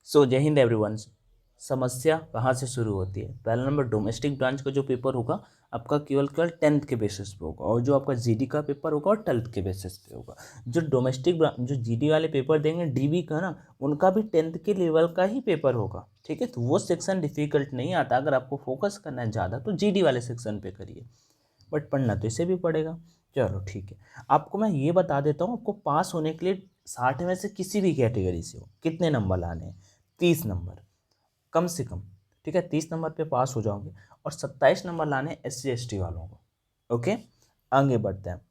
सो जय हिंद एवरीवन। समस्या कहाँ से शुरू होती है? पहला नंबर, डोमेस्टिक ब्रांच का जो पेपर होगा आपका केवल केवल 10th के बेसिस पे होगा, और जो आपका जीडी का पेपर होगा और 12th के बेसिस पे होगा। जो डोमेस्टिक जो जीडी वाले पेपर देंगे डीबी का ना, उनका भी 10th के लेवल का ही पेपर होगा। ठीक है, तो वो सेक्शन डिफिकल्ट नहीं आता। अगर आपको फोकस करना है ज़्यादा तो जीडी वाले सेक्शन पे करिए, बट पढ़ना तो इसे भी पड़ेगा। चलो ठीक है, आपको मैं ये बता देता हूँ, आपको पास होने के लिए 60 में से किसी भी कैटेगरी से हो कितने नंबर लाने हैं? 30 नंबर कम से कम। ठीक है, 30 नंबर पे पास हो जाओगे, और 27 नंबर लाने SC ST वालों को। ओके, आगे बढ़ते हैं।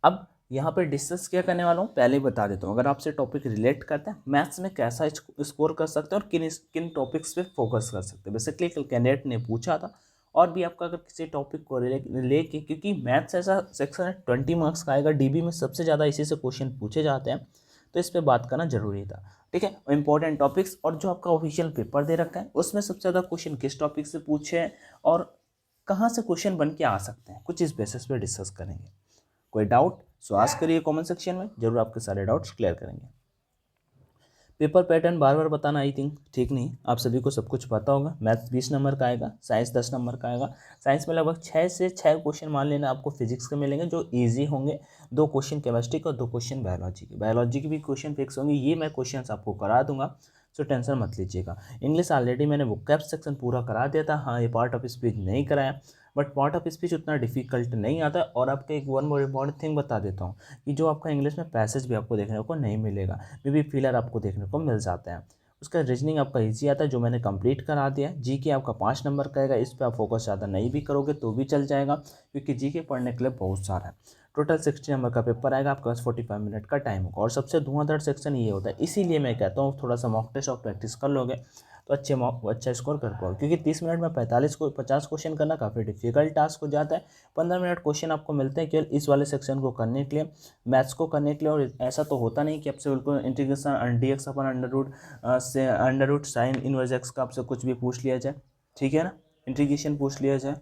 अब यहाँ पे डिस्कस क्या करने वाला हूँ पहले ही बता देता हूँ। अगर आपसे टॉपिक रिलेट करते हैं, मैथ्स में कैसा स्कोर कर सकते हैं और किन किन टॉपिक्स पे फोकस कर सकते हैं। बेसिकली कल कैंडिडेट ने पूछा था, और भी आपका अगर किसी टॉपिक को लेके, क्योंकि मैथ्स ऐसा सेक्शन है 20 मार्क्स का आएगा, डीबी में सबसे ज़्यादा इसी से क्वेश्चन पूछे जाते हैं, तो इस पर बात करना जरूरी था। ठीक है, इंपॉर्टेंट टॉपिक्स और जो आपका ऑफिशियल पेपर दे रखा है उसमें सबसे ज़्यादा क्वेश्चन किस टॉपिक से पूछे हैं और कहाँ से क्वेश्चन बन के आ सकते हैं, कुछ इस बेसिस पे डिस्कस करेंगे। कोई डाउट सो आस्क करिए कमेंट सेक्शन में, जरूर आपके सारे डाउट्स क्लियर करेंगे। पेपर पैटर्न बार बार बताना आई थिंक ठीक नहीं, आप सभी को सब कुछ पता होगा। मैथ्स 20 नंबर का आएगा, साइंस 10 नंबर का आएगा। साइंस में लगभग 6 से 6 क्वेश्चन मान लेना आपको फिजिक्स के मिलेंगे जो इजी होंगे, 2 क्वेश्चन केमिस्ट्री के और 2 क्वेश्चन बायोलॉजी के। बायोलॉजी की भी क्वेश्चन फिक्स होंगे, ये मैं क्वेश्चन आपको करा दूंगा, सो टेंशन मत लीजिएगा। इंग्लिश ऑलरेडी मैंने वोकैब सेक्शन पूरा करा दिया था। हाँ, ये पार्ट ऑफ स्पीच नहीं कराया, बट पार्ट ऑफ स्पीच उतना डिफिकल्ट नहीं आता। और आपको एक वन मोर इम्पॉर्टेंट थिंग बता देता हूँ कि जो आपका इंग्लिश में पैसेज भी आपको देखने को नहीं मिलेगा, मे बी फिलर आपको देखने को मिल जाते हैं। उसका रीजनिंग आपका इजी आता है, जो मैंने कंप्लीट करा दिया है। जीके आपका 5 नंबर का आएगा, इस पर आप फोकस ज़्यादा नहीं भी करोगे तो भी चल जाएगा, क्योंकि जीके पढ़ने के लिए बहुत सारा है। टोटल 60 नंबर का पेपर आएगा, आपके पास 45 मिनट का टाइम होगा। और सबसे धुआंधार सेक्शन ये होता है, इसीलिए मैं कहता हूँ थोड़ा सा मॉक टेस्ट और प्रैक्टिस कर लोगे तो अच्छा स्कोर कर पाओगे, क्योंकि 30 मिनट में 50 क्वेश्चन करना काफ़ी डिफिकल्ट टास्क हो जाता है। 15 मिनट क्वेश्चन आपको मिलते हैं केवल इस वाले सेक्शन को करने के लिए, मैथ्स को करने के लिए। और ऐसा तो होता नहीं कि आपसे बिल्कुल इंटीग्रेशन dx अपन under root sine inverse x का आपसे कुछ भी पूछ लिया जाए, ठीक है ना, इंटीग्रेशन पूछ लिया जाए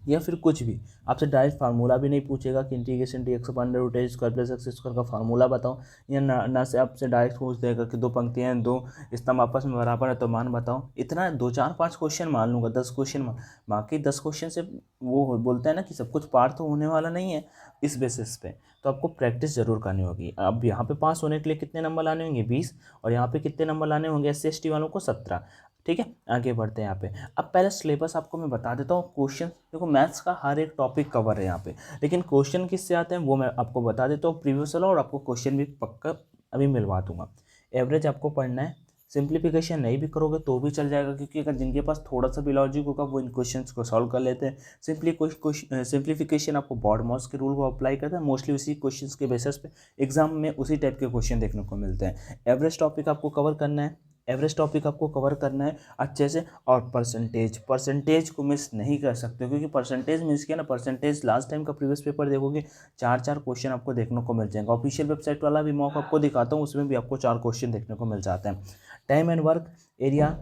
या फिर कुछ भी, आपसे डायरेक्ट फार्मूला भी नहीं पूछेगा कि इंटीग्रेशन dx अपन अंडर रूट ए स्क्वायर प्लस एक्स स्क्वायर का फार्मूला बताओ, या ना से आपसे डायरेक्ट पूछ देगा कि 2 पंक्तियाँ हैं, 2 स्तंभ आपस में बराबर है तो मान बताओ। इतना 2 4 5 क्वेश्चन मान लूँगा, 10 क्वेश्चन बाकी 10 क्वेश्चन से वो बोलता है ना कि सब कुछ पार तो होने वाला नहीं है इस बेसिस पे, तो आपको प्रैक्टिस जरूर करनी होगी। अब यहाँ पे पास होने के लिए कितने नंबर लाने होंगे? 20, और यहाँ पे कितने नंबर लाने होंगे SC ST वालों को? 17। ठीक है, आगे बढ़ते हैं यहाँ पे। अब पहले सिलेबस आपको मैं बता देता हूँ। क्वेश्चन देखो, मैथ्स का हर एक टॉपिक कवर है यहाँ पे, लेकिन क्वेश्चन किससे आते हैं वो मैं आपको बता देता हूँ प्रीवियस वाला, और आपको क्वेश्चन भी पक्का अभी मिलवा दूंगा। एवरेज आपको पढ़ना है, सिंप्लीफिकेशन नहीं भी करोगे तो भी चल जाएगा, क्योंकि अगर जिनके पास थोड़ा सा भी लॉजिक होगा वो इन क्वेश्चंस को सॉल्व कर लेते हैं। सिंप्लीफिकेशन आपको बॉडमॉस के रूल को अप्लाई करता है, मोस्टली उसी क्वेश्चंस के बेसिस पे एग्जाम में उसी टाइप के क्वेश्चन देखने को मिलते हैं। एवरेज टॉपिक आपको कवर करना है, एवरेज टॉपिक आपको कवर करना है अच्छे से। और परसेंटेज को मिस नहीं कर सकते, क्योंकि परसेंटेज मिस किया ना, परसेंटेज लास्ट टाइम का प्रीवियस पेपर देखोगे 4 क्वेश्चन आपको देखने को मिल जाएंगे। ऑफिशियल वेबसाइट वाला भी मॉक आपको दिखाता हूँ, उसमें भी आपको 4 क्वेश्चन देखने को मिल जाते हैं। टाइम एंड वर्क एरिया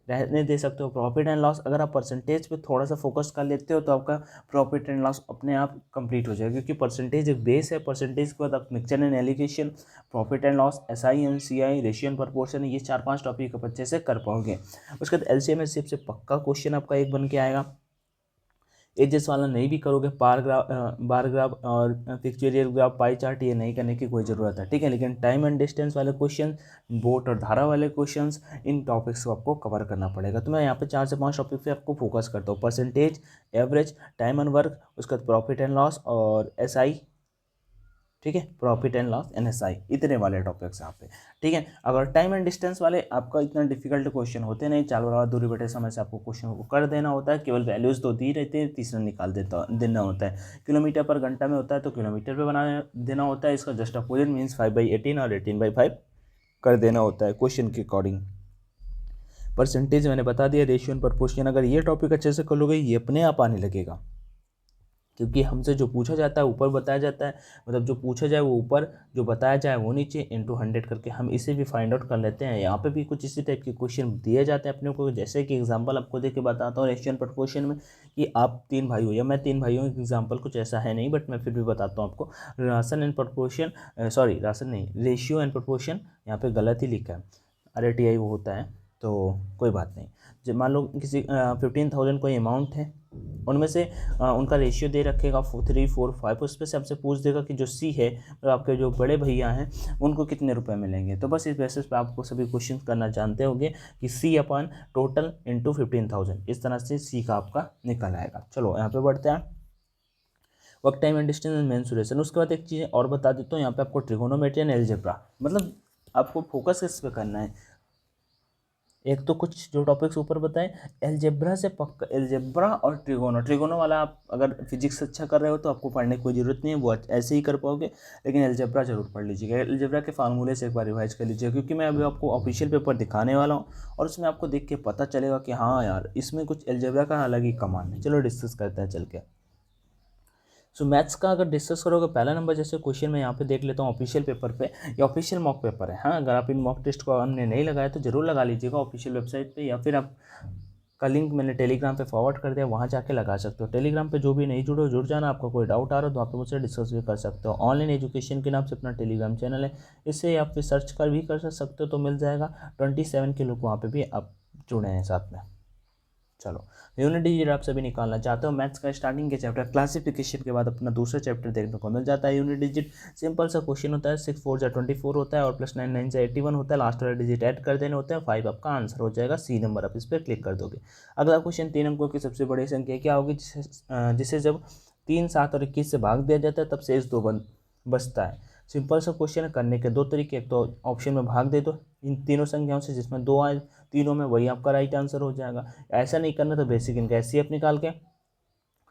रहने दे सकते हो। प्रॉफिट एंड लॉस, अगर आप परसेंटेज पे थोड़ा सा फोकस कर लेते हो तो आपका प्रॉफिट एंड लॉस अपने आप कंप्लीट हो जाएगा, क्योंकि परसेंटेज एक बेस है। परसेंटेज के बाद आप mixture and allegation, profit and loss, SI MCI, ratio and proportion, ये 4 5 टॉपिक आप अच्छे से कर पाओगे। उसके बाद LCM से पक्का क्वेश्चन आपका एक बन के आएगा। एजेस वाला नहीं भी करोगे, बार ग्राफ और पिक्चोरियल ग्राफ, पाई चार्ट, ये नहीं करने की कोई ज़रूरत है। ठीक है, लेकिन टाइम एंड डिस्टेंस वाले क्वेश्चन, बोट और धारा वाले क्वेश्चंस, इन टॉपिक्स को आपको कवर करना पड़ेगा। तो मैं यहाँ पे 4 से 5 टॉपिक पे आपको फोकस करता हूँ: percentage, average, time and work, उसके बाद प्रॉफिट एंड लॉस और SI। ठीक है, प्रॉफिट एंड लॉस, NSI, इतने वाले टॉपिक्स यहाँ पे। ठीक है, अगर टाइम एंड डिस्टेंस वाले आपका इतना डिफिकल्ट क्वेश्चन होते नहीं, चाल बराबर दूरी बटे समय से आपको क्वेश्चन को कर देना होता है। केवल वैल्यूज तो दी रहती है, तीसरा निकाल देना होता है। किलोमीटर पर घंटा में होता है तो किलोमीटर पे बना देना होता है, इसका जस्ट अपोजिट मीन्स 5/18 और 18/5 कर देना होता है क्वेश्चन के अकॉर्डिंग। परसेंटेज मैंने बता दिया, रेशियो एंड प्रपोर्शन, अगर ये टॉपिक अच्छे से कर लोगे ये अपने आप आने लगेगा। क्योंकि हमसे जो पूछा जाता है ऊपर बताया जाता है, मतलब जो पूछा जाए वो ऊपर, जो बताया जाए वो नीचे, इंटू 100 करके हम इसे भी फाइंड आउट कर लेते हैं। यहाँ पे भी कुछ इसी टाइप के क्वेश्चन दिए जाते हैं अपने को, जैसे कि एग्जांपल आपको देके बताता हूँ रेशियो एंड प्रोपोर्शन में, कि आप 3 भाई हो या मैं 3 भाई हूँ, एग्जाम्पल कुछ ऐसा है नहीं बट मैं फिर भी बताता हूँ आपको। Ration and proportion, sorry ration नहीं, रेशियो एंड प्रोपोर्शन यहाँ पे गलत ही लिखा है, RTI वो होता है, तो कोई बात नहीं। जब मान लो किसी 15,000 कोई अमाउंट है, उनमें से उनका रेशियो दे रखेगा 3, 4, 5, उस पर से आपसे पूछ देगा कि जो सी है, मतलब आपके जो बड़े भैया हैं, उनको कितने रुपए मिलेंगे। तो बस इस बेसिस पे आपको सभी क्वेश्चन करना जानते होंगे कि सी अपन टोटल इंटू 15,000, इस तरह से सी का आपका निकल आएगा। चलो यहाँ पे बढ़ते हैं, work time and distance and mensuration. उसके बाद एक चीज़ और बता देता हूँ, यहाँ पे आपको ट्रिगोनोमेट्री एंड एलजेब्रा, मतलब आपको फोकस किस पे करना है। एक तो कुछ जो टॉपिक्स ऊपर बताएं, एलजेब्रा से पक्का, एलजेब्रा और ट्रिगोनो वाला आप अगर फिजिक्स अच्छा कर रहे हो तो आपको पढ़ने की कोई ज़रूरत नहीं है, वो ऐसे ही कर पाओगे, लेकिन एलजेब्रा जरूर पढ़ लीजिएगा। एलजेब्रा के फार्मूले से एक बार रिवाइज कर लीजिएगा, क्योंकि मैं अभी आपको ऑफिशियल पेपर दिखाने वाला हूँ और उसमें आपको देख के पता चलेगा कि हाँ यार इसमें कुछ एलजेब्रा का अलग ही कमाल है। चलो डिस्कस करते हैं चल के। सो मैथ्स का अगर डिस्कस करोगे, पहला नंबर जैसे क्वेश्चन मैं यहाँ पे देख लेता हूँ ऑफिशियल पेपर पे, या ऑफिशियल मॉक पेपर है। हाँ, अगर आप इन मॉक टेस्ट को हमने नहीं लगाया तो जरूर लगा लीजिएगा ऑफिशियल वेबसाइट पे, या फिर आप का लिंक मैंने टेलीग्राम पे फॉरवर्ड कर दिया, वहाँ जाके लगा सकते हो। टेलीग्राम पे जो भी नहीं जुड़े हो जुड़ जाना, आपका कोई डाउट आ रहा हो तो आप मुझसे डिस्कस भी कर सकते हो। ऑनलाइन एजुकेशन के नाम से अपना टेलीग्राम चैनल है, इससे आप फिर सर्च कर भी कर सकते हो तो मिल जाएगा। 27 के लोग वहाँ पे भी आप जुड़े हैं साथ में। चलो, यूनिट डिजिट आप सभी निकालना चाहते हो, मैथ्स का स्टार्टिंग के चैप्टर क्लासिफिकेशन के बाद अपना दूसरा चैप्टर देखने को मिल जाता है यूनिट डिजिट। सिंपल सा क्वेश्चन होता है, 6 4 जा 24 होता है और प्लस 9 9 से 81 होता है, लास्ट वाला डिजिट ऐड कर देने होते हैं, 5 आपका आंसर हो जाएगा, सी नंबर आप इस पर क्लिक कर दोगे। अगला क्वेश्चन, 3 अंकों की सबसे बड़ी संख्या क्या होगी जिसे जब 3, 7 और 21 से भाग दिया जाता है तब शेष 2 बचता है। सिंपल सा क्वेश्चन करने के 2 तरीके, एक तो ऑप्शन में भाग दे दो इन तीनों संख्याओं से, जिसमें 2 आए तीनों में, वही आपका राइट आंसर हो जाएगा। ऐसा नहीं करना तो बेसिक इनका एचसीएफ निकाल के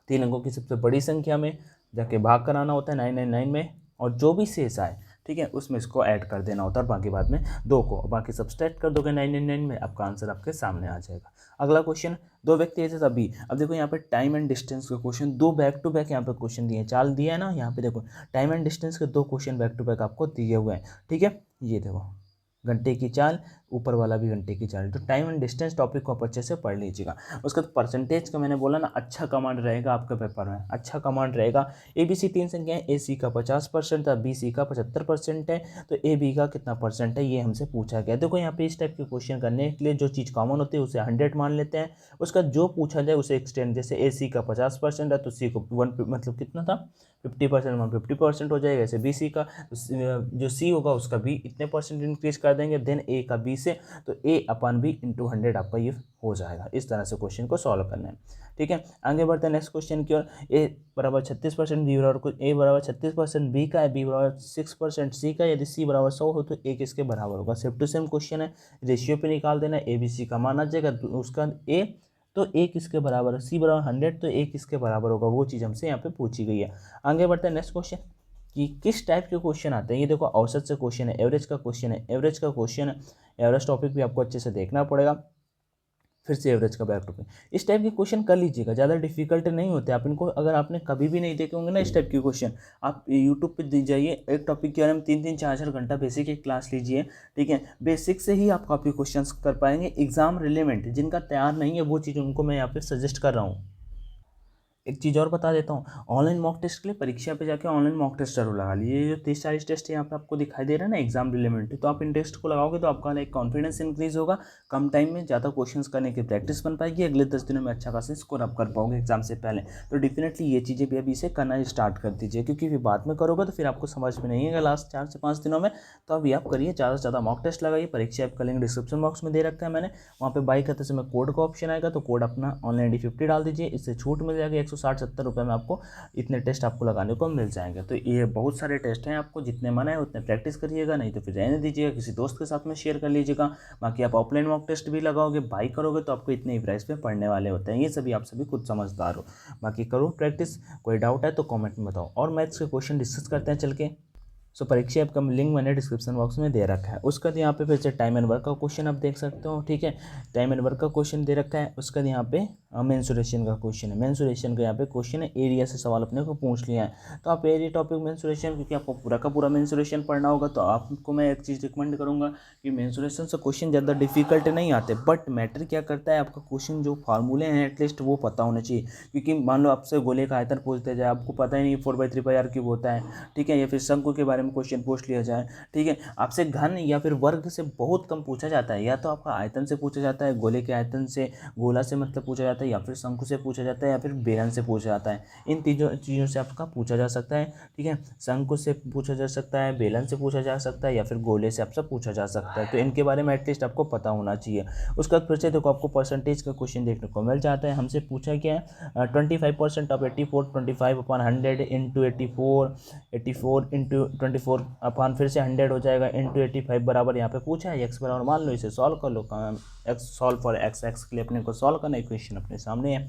3 अंकों की सबसे बड़ी संख्या में जाके भाग कराना होता है 999 में, और जो भी शेष आए, ठीक है, उसमें इसको ऐड कर देना होता है, और बाकी बाद में 2 को बाकी सब्सट्रैक्ट कर दोगे 999 में, आपका आंसर आपके सामने आ जाएगा। अगला क्वेश्चन, 2 व्यक्ति ऐसे तभी, अब देखो यहाँ पे टाइम एंड डिस्टेंस का क्वेश्चन, 2 बैक टू बैक यहाँ पे क्वेश्चन दिए, चाल दिया है ना, यहाँ पे देखो टाइम एंड डिस्टेंस के 2 क्वेश्चन बैक टू बैक आपको दिए हुए हैं, ठीक है। ये देखो घंटे की चाल, ऊपर वाला भी घंटे की चाल, तो टाइम एंड डिस्टेंस टॉपिक को आप अच्छे से पढ़ लीजिएगा। उसका परसेंटेज का मैंने बोला ना, अच्छा कमांड रहेगा आपके पेपर में, अच्छा कमांड रहेगा। ABC 3 संख्याएं, AC का 50% था, BC का 75% है, तो AB का कितना परसेंट है ये हमसे पूछा गया। देखो यहाँ पे इस टाइप के क्वेश्चन करने के लिए जो चीज़ कॉमन होती है उसे 100 मान लेते हैं, उसका जो पूछा जाए उसे एक्सटेंड, जैसे AC का 50% है तो C को 1 मतलब कितना था 50%, 150% हो जाएगा। ऐसे BC का जो C होगा उसका भी इतने परसेंट इंक्रीज कर देंगे, देन A का B से, तो A अपन भी इंटू 100 आपका ये हो जाएगा। इस तरह से क्वेश्चन को सॉल्व करना है, ठीक है। आगे बढ़ते हैं नेक्स्ट क्वेश्चन की ओर। A बराबर 36%, B बराबर कुछ, A बराबर 36% B का है, B बराबर 6% C का, यदि C बराबर 100 हो तो A किसके बराबर होगा। सेम टू सेम क्वेश्चन है, रेशियो पे निकाल देना है, ABC का मान आ जाएगा, उसका A तो A किसके बराबर है, C बराबर 100 तो A किसके बराबर होगा, वो चीज़ हमसे यहाँ पे पूछी गई है। आगे बढ़ते हैं नेक्स्ट क्वेश्चन कि किस टाइप के क्वेश्चन आते हैं। ये देखो औसत से क्वेश्चन है, एवरेज का क्वेश्चन है, एवरेज का क्वेश्चन है, एवरेज टॉपिक भी आपको अच्छे से देखना पड़ेगा, फिर से एवरेज का बैक टॉपिक, इस टाइप के क्वेश्चन कर लीजिएगा, ज़्यादा डिफिकल्ट नहीं होते। आप इनको अगर आपने कभी भी नहीं देखे होंगे ना इस टाइप के क्वेश्चन, आप यूट्यूब पे दी जाइए, एक टॉपिक के बारे में 3-3 4-4 घंटा बेसिक एक क्लास लीजिए, ठीक है। बेसिक से ही आप काफ़ी क्वेश्चन कर पाएंगे। एग्जाम रिलेवेंट जिनका तैयार नहीं है वो चीज़ उनको मैं यहाँ पे सजेस्ट कर रहा हूँ। एक चीज़ और बता देता हूँ, ऑनलाइन मॉक टेस्ट के लिए परीक्षा पे जाके ऑनलाइन मॉक टेस्ट जरूर लगा लीजिए। जो 30-40 टेस्ट यहाँ पे आपको दिखाई दे रहा है ना एग्जाम रिलेवेंट, तो आप इन टेस्ट को लगाओगे तो आपका एक कॉन्फिडेंस इंक्रीज होगा, कम टाइम में ज़्यादा क्वेश्चंस करने की प्रैक्टिस बन पाएगी, अगले 10 दिनों में अच्छा खासा स्कोर आप कर पाओगे एग्जाम से पहले। तो डेफिनेटली ये चीज़ें भी अभी से करना स्टार्ट कर दीजिए, क्योंकि फिर बाद में करोगे तो फिर आपको समझ में नहीं आएगा लास्ट 4 से 5 दिनों में। तो अभी आप करिए, ज़्यादा से ज़्यादा मॉक टेस्ट लगाइए। परीक्षा ऐप का लिंक डिस्क्रिप्शन बॉक्स में दे रखा है मैंने, वहाँ पे बाई करते समय कोड का ऑप्शन आएगा, तो कोड अपना ऑनलाइन D50 डाल दीजिए, इससे छूट मिल जाएगी 160-70 रुपये में, आपको इतने टेस्ट आपको लगाने को मिल जाएंगे। तो ये बहुत सारे टेस्ट हैं, आपको जितने मन है उतने प्रैक्टिस करिएगा, नहीं तो फिर रहने दीजिएगा, किसी दोस्त के साथ में शेयर कर लीजिएगा। बाकी आप ऑफलाइन मॉक टेस्ट भी लगाओगे, बाई करोगे तो आपको इतने ही प्राइस पे पढ़ने वाले होते हैं। ये सभी आप सभी खुद समझदार हो। बाकी करो प्रैक्टिस, कोई डाउट है तो कॉमेंट में बताओ। और मैथ्स के क्वेश्चन डिस्कस करते हैं चल के। सो परीक्षा ऐप का लिंक मैंने डिस्क्रिप्शन बॉक्स में दे रखा है। उसका यहाँ पे फिर से टाइम एंड वर्क का क्वेश्चन आप देख सकते हो, ठीक है, टाइम एंड वर्क का क्वेश्चन दे रखा है। उसका यहाँ पे मेंसुरेशन का क्वेश्चन है, मेंसुरेशन का यहाँ पे क्वेश्चन है, एरिया से सवाल अपने को पूछ लिया है। तो आप एरिया टॉपिक मेंसुरेशन, क्योंकि आपको पूरा का पूरा मेंसुरेशन पढ़ना होगा, तो आपको मैं एक चीज़ रिकमेंड करूँगा कि मेंसुरेशन से क्वेश्चन ज़्यादा डिफिकल्ट नहीं आते, बट मैटर क्या करता है, आपका क्वेश्चन जो फार्मूले हैं एटलीस्ट वो पता होना चाहिए। क्योंकि मान लो आपसे गोले का आयतन पूछते जाए, आपको पता ही नहीं 4/3πr क्यूब होता है, ठीक है, या फिर शंकु के बारे में क्वेश्चन पूछ लिया जाए, ठीक है, आपसे घन या फिर वर्ग से बहुत कम पूछा जाता है। या तो आपका आयतन से पूछा जाता है, गोले के आयतन से, गोला से मतलब पूछा जाता है, या फिर शंकु से पूछा जाता है, या फिर बेलन से पूछा जाता है। इन तीनों चीज़ों से आपका पूछा जा सकता है, ठीक है, शंकु से पूछा जा सकता है, बेलन से पूछा जा सकता है, या फिर गोले से आपसे पूछा जा सकता है। तो इनके बारे में एटलीस्ट आपको पता होना चाहिए। उसका फिर से देखो, आपको परसेंटेज का क्वेश्चन देखने को मिल जाता है। हमसे पूछा क्या है, 25% ऑफ 84, 25/100 इंटू 84, 84 इंटू 24 अपॉन फिर से 100 हो जाएगा इंटू 85 बराबर यहाँ पे पूछा है एक्स बराबर, मान लो इसे सॉल्व कर लो। X solve for x, x के लिए अपने को सॉल्व करना, इक्वेशन अपने सामने है।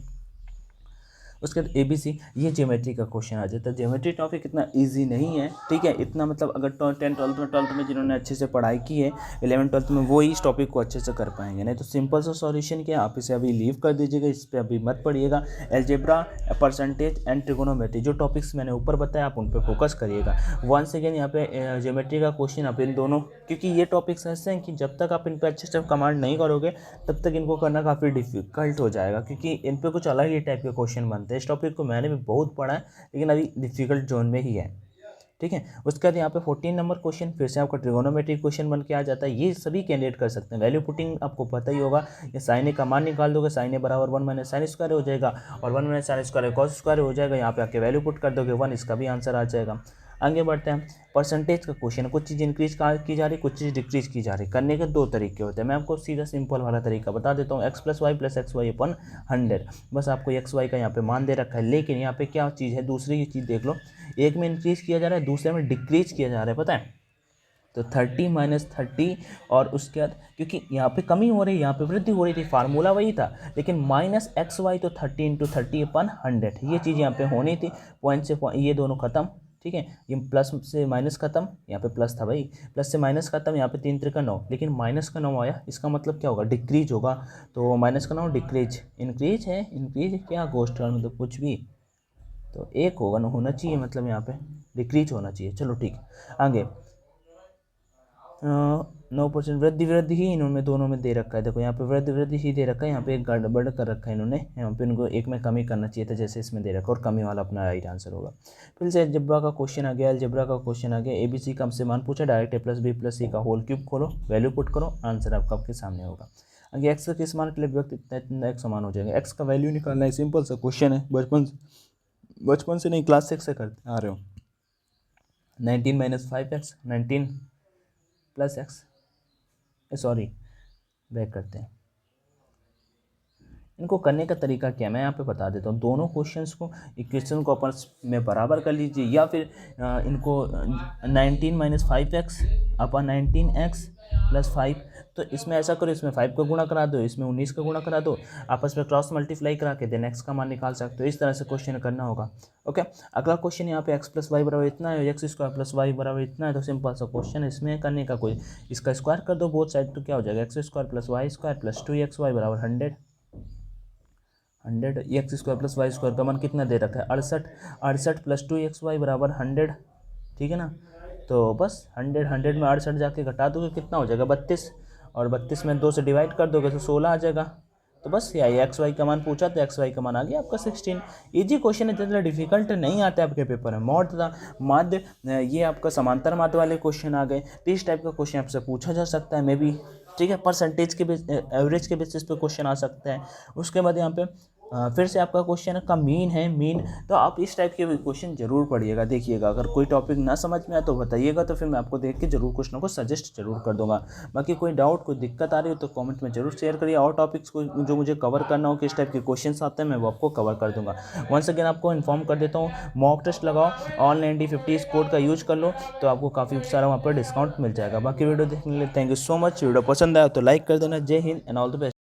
उसके बाद ABC, ये ज्योमेट्री का क्वेश्चन आ जाता है। ज्योमेट्री टॉपिक इतना इजी नहीं है, ठीक है, इतना मतलब अगर 10th 12th में जिन्होंने अच्छे से पढ़ाई की है, 11th 12th में वो इस टॉपिक को अच्छे से कर पाएंगे। नहीं तो सिंपल सा सॉल्यूशन क्या, आप इसे अभी लीव कर दीजिएगा, इस पर अभी मत पढ़िएगा। एलजेब्रा, परसेंटेज एंड ट्रिगोनोमेट्री, जो टॉपिक्स मैंने ऊपर बताया आप उन पर फोकस करिएगा। वंस अगेन यहाँ पे ज्योमेट्री का क्वेश्चन आप इन दोनों, क्योंकि ये टॉपिक्स ऐसे हैं कि जब तक आप इन पर अच्छे से कमांड नहीं करोगे तब तक इनको करना काफ़ी डिफिकल्ट हो जाएगा, क्योंकि इन पर कुछ अलग ही टाइप के क्वेश्चन बनते हैं। इस टॉपिक को मैंने भी बहुत पढ़ा है, लेकिन अभी डिफिकल्ट जोन में ही है, ठीक है। उसके बाद यहाँ पे 14 नंबर क्वेश्चन फिर से आपका ट्रिगोनोमेट्री क्वेश्चन बन के आ जाता है। ये सभी कैंडिडेट कर सकते हैं। वैल्यू पुटिंग आपको पता ही होगा, ये साइन ए का मान निकाल दोगे, साइन ए बराबर 1 - sin स्क्वायर हो जाएगा, और 1 - sin स्क्वायर कॉस स्क्वायर हो जाएगा। यहाँ पे आके वैल्यू पुट कर दोगे 1, इसका भी आंसर आ जाएगा। आगे बढ़ते हैं, परसेंटेज का क्वेश्चन है। कुछ चीज़ इंक्रीज की जा रही, कुछ चीज़ डिक्रीज की जा रही। करने के दो तरीके होते हैं, मैं आपको सीधा सिंपल वाला तरीका बता देता हूँ। x + y + xy/100, बस आपको xy का यहाँ पे मान दे रखा है। लेकिन यहाँ पे क्या चीज़ है, दूसरी चीज़ देख लो, एक में इंक्रीज किया जा रहा है, दूसरे में डिक्रीज किया जा रहा है, पता है। तो 30 - 30, और उसके बाद क्योंकि यहाँ पे कमी हो रही है, यहाँ पे वृद्धि हो रही थी, फार्मूला वही था, लेकिन -xy तो 30 × 30/100, ये चीज़ यहाँ पे होनी थी। पॉइंट से ये दोनों खत्म, ठीक है, ये प्लस से माइनस खत्म, यहाँ पे प्लस था भाई, प्लस से माइनस खत्म, यहाँ पे 3 × 3 = 9, लेकिन माइनस का 9 आया, इसका मतलब क्या होगा, डिक्रीज होगा। तो माइनस का 9 डिक्रीज, इंक्रीज है, इंक्रीज क्या गोस्ट मतलब कुछ भी, तो एक होगा ना, होना चाहिए, मतलब यहाँ पे डिक्रीज होना चाहिए। चलो ठीक है, आगे 9% वृद्धि ही इन्होंने दोनों में दे रखा है। देखो यहाँ पे वृद्धि ही दे रखा है, यहाँ पे एक गड़बड़ कर रखा है इन्होंने, यहाँ पे इनको एक में कमी करना चाहिए था जैसे इसमें दे रखा, और कमी वाला अपना राइट आंसर होगा। फिर से अलजेब्रा का क्वेश्चन आ गया, अलजेब्रा का क्वेश्चन आ गया। ABC का हमसे मान पूछा, डायरेक्ट A + B + C का होल क्यूब खोलो, वैल्यू पुट करो, आंसर आपके सामने होगा। आगे x का किस मान के लिए व्यक्त इतना x समान हो जाएगा, x का वैल्यू निकालना है, सिंपल सा क्वेश्चन है, बचपन से नहीं, क्लास 6 से करते आ रहे हो। 19 - 5x, 19 + x, सॉरी बैक करते हैं। इनको करने का तरीका क्या है मैं यहाँ पे बता देता हूँ। दोनों क्वेश्चंस को, इक्वेशन को आपस में बराबर कर लीजिए, या फिर इनको 19 - 5x अपॉन 19x + 5, तो इसमें ऐसा करो, इसमें 5 का गुणा करा दो, इसमें 19 का गुणा करा दो, आपस में क्रॉस मल्टीप्लाई करा के देन x का मान निकाल सकते हो। इस तरह से क्वेश्चन करना होगा। ओके, अगला क्वेश्चन यहाँ पे x + y बराबर इतना है, x² + y बराबर इतना है, तो सिंपल सा क्वेश्चन है, इसमें करने का कोई, इसका स्क्वायर कर दो बोथ साइड, तो क्या हो जाएगा, x² + y² + 2xy बराबर 100, x² + y² का मान कितना दे रखा है, 68 + 2xy बराबर 100, ठीक है ना। तो बस 100 में 68 जाके घटा दोगे, कितना हो जाएगा 32, और 32 में 2 से डिवाइड कर दोगे तो 16 आ जाएगा। तो बस यही XY का मान पूछा, तो XY का मान आ गया आपका 16। इजी क्वेश्चन है, ज़्यादा डिफिकल्ट नहीं आता है आपके पेपर में। मॉड तथा माध्य, ये आपका समांतर माध्य वाले क्वेश्चन आ गए। तो इस टाइप का क्वेश्चन आपसे पूछा जा सकता है, मे बी, ठीक है। परसेंटेज के एवरेज के बेसिस पे क्वेश्चन आ सकता है। उसके बाद यहाँ पे फिर से आपका क्वेश्चन का मीन है, मीन, तो आप इस टाइप के क्वेश्चन जरूर पढ़िएगा, देखिएगा। अगर कोई टॉपिक ना समझ में आए तो बताइएगा, तो फिर मैं आपको देख के जरूर कुछ ना कुछ सजेस्ट जरूर कर दूंगा। बाकी कोई डाउट, कोई दिक्कत आ रही हो तो कमेंट में जरूर शेयर करिए, और टॉपिक्स को जो मुझे कवर करना हो, किस टाइप के क्वेश्चन आते हैं, मैं वो आपको कवर कर दूंगा। वंस अगेन आपको इन्फॉर्म कर देता हूँ, मॉक टेस्ट लगाओ, ऑनलाइन D50 कोड का यूज कर लो, तो आपको काफ़ी सारा वहाँ पर डिस्काउंट मिल जाएगा। बाकी वीडियो देखने के लिए thank you so much. Video पसंद आया तो लाइक कर देना। जय Hind and all the best.